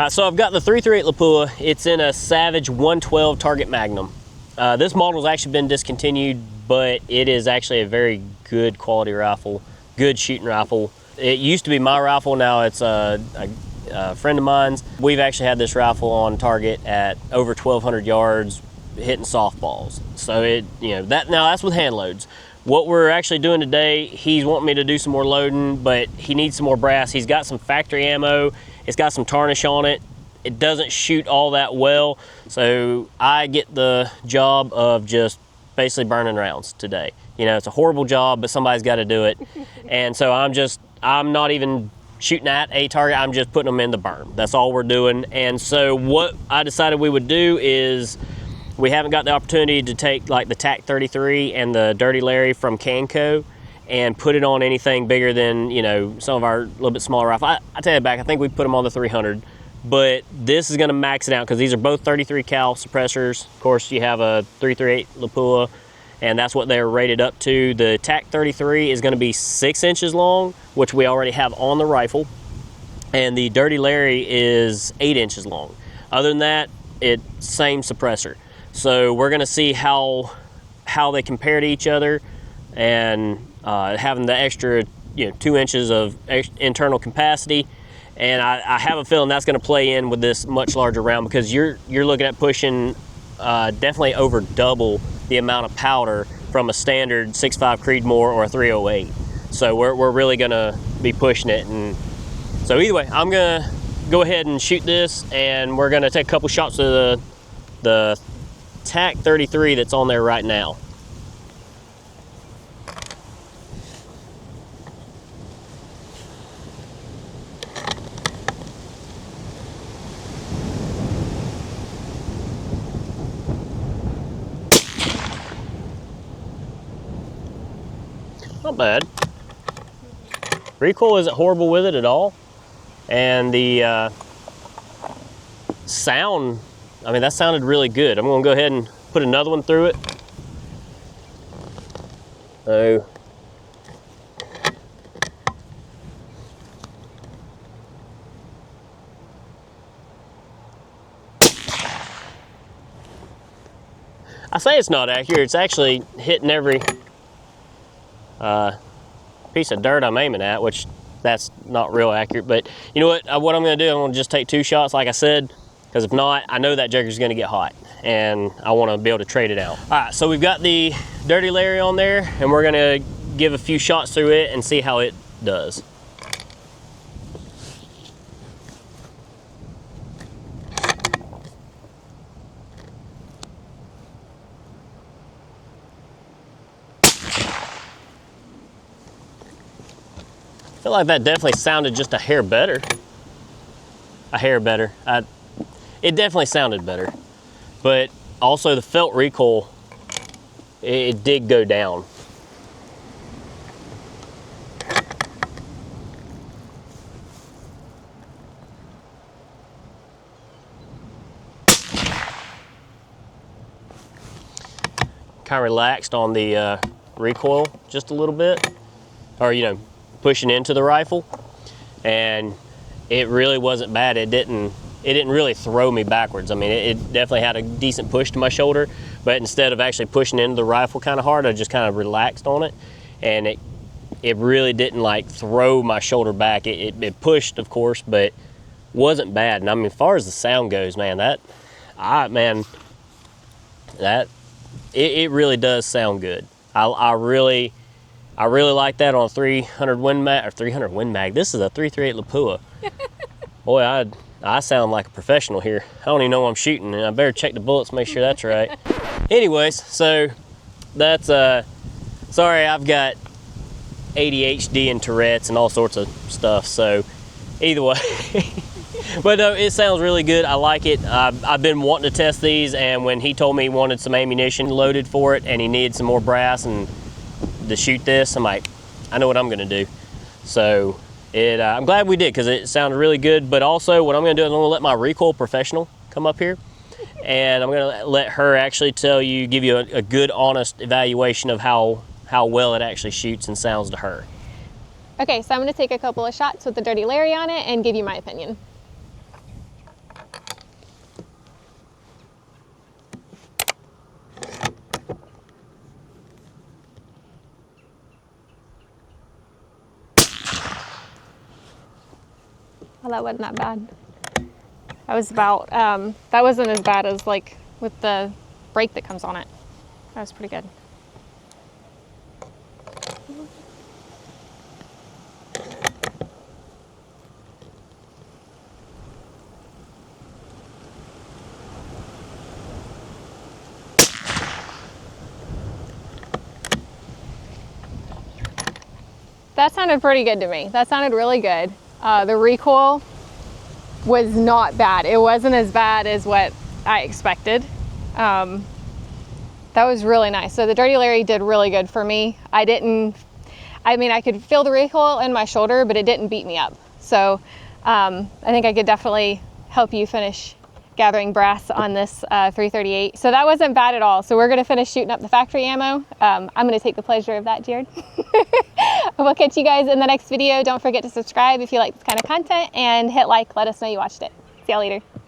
So I've got the 338 Lapua. It's in a Savage 112 Target Magnum. This model's actually been discontinued, but it is actually a very good quality rifle, good shooting rifle. It used to be my rifle, now it's a friend of mine's. We've actually had this rifle on target at over 1,200 yards, hitting softballs. So that's with hand loads. What we're actually doing today, he's wanting me to do some more loading, but he needs some more brass. He's got some factory ammo. It's got some tarnish on it. It doesn't shoot all that well, so I get the job of just basically burning rounds today. You know, it's a horrible job, but somebody's got to do it. And so I'm not even shooting at a target, I'm just putting them in the berm. That's all we're doing. And so what I decided we would do is, we haven't got the opportunity to take like the TAC 33 and the Dirty Larry from Canco and put it on anything bigger than, you know, some of our little bit smaller rifle. I take it back, I think we put them on the 300, but this is gonna max it out because these are both 33 cal suppressors. Of course, you have a 338 Lapua, and that's what they're rated up to. The TAC 33 is gonna be 6 inches long, which we already have on the rifle, and the Dirty Larry is 8 inches long. Other than that, it's same suppressor. So we're gonna see how they compare to each other, and having the extra 2 inches of internal capacity. And I have a feeling that's gonna play in with this much larger round, because you're looking at pushing definitely over double the amount of powder from a standard 6.5 Creedmoor or a 308. So we're really gonna be pushing it. And so either way, I'm gonna go ahead and shoot this, and we're gonna take a couple shots of the TAC 33 that's on there right now. Not bad. Recoil isn't horrible with it at all. And the sound, I mean, that sounded really good. I'm gonna go ahead and put another one through it. So, I say it's not accurate. It's actually hitting every piece of dirt I'm aiming at, which that's not real accurate. But you know what I'm gonna do, I'm gonna just take 2 shots like I said, because if not, I know that jigger's gonna get hot and I wanna be able to trade it out. All right, so we've got the Dirty Larry on there, and we're gonna give a few shots through it and see how it does. I feel like that definitely sounded just a hair better. A hair better. It definitely sounded better. But also the felt recoil, it did go down. Kind of relaxed on the recoil just a little bit, or pushing into the rifle, and it really wasn't bad. It didn't really throw me backwards. I mean, it definitely had a decent push to my shoulder, but instead of actually pushing into the rifle kind of hard, I just kind of relaxed on it, and it really didn't like throw my shoulder back. It pushed, of course, but wasn't bad. And I mean, as far as the sound goes, man, it really does sound good. I really like that on a 300 Win Mag, or 300 Win Mag. This is a 338 Lapua. Boy, I sound like a professional here. I don't even know what I'm shooting, and I better check the bullets, make sure that's right. Anyways, so that's, sorry, I've got ADHD and Tourette's and all sorts of stuff, so either way. But no, it sounds really good. I like it. I've been wanting to test these, and when he told me he wanted some ammunition loaded for it, and he needed some more brass and to shoot this, I'm like, I know what I'm gonna do. So I'm glad we did, because it sounded really good. But also what I'm gonna do is I'm gonna let my recoil professional come up here, and I'm gonna let her actually give you a good, honest evaluation of how well it actually shoots and sounds to her. Okay, so I'm gonna take a couple of shots with the Dirty Larry on it and give you my opinion. Oh, that wasn't that bad. That was about, that wasn't as bad as like with the brake that comes on it. That was pretty good. That sounded pretty good to me. That sounded really good. The recoil was not bad. It wasn't as bad as what I expected. That was really nice. So the Dirty Larry did really good for me. I mean, I could feel the recoil in my shoulder, but it didn't beat me up. So I think I could definitely help you finish gathering brass on this 338. So that wasn't bad at all. So we're gonna finish shooting up the factory ammo. I'm gonna take the pleasure of that, Jared. We'll catch you guys in the next video. Don't forget to subscribe if you like this kind of content, and hit like, let us know you watched it. See y'all later.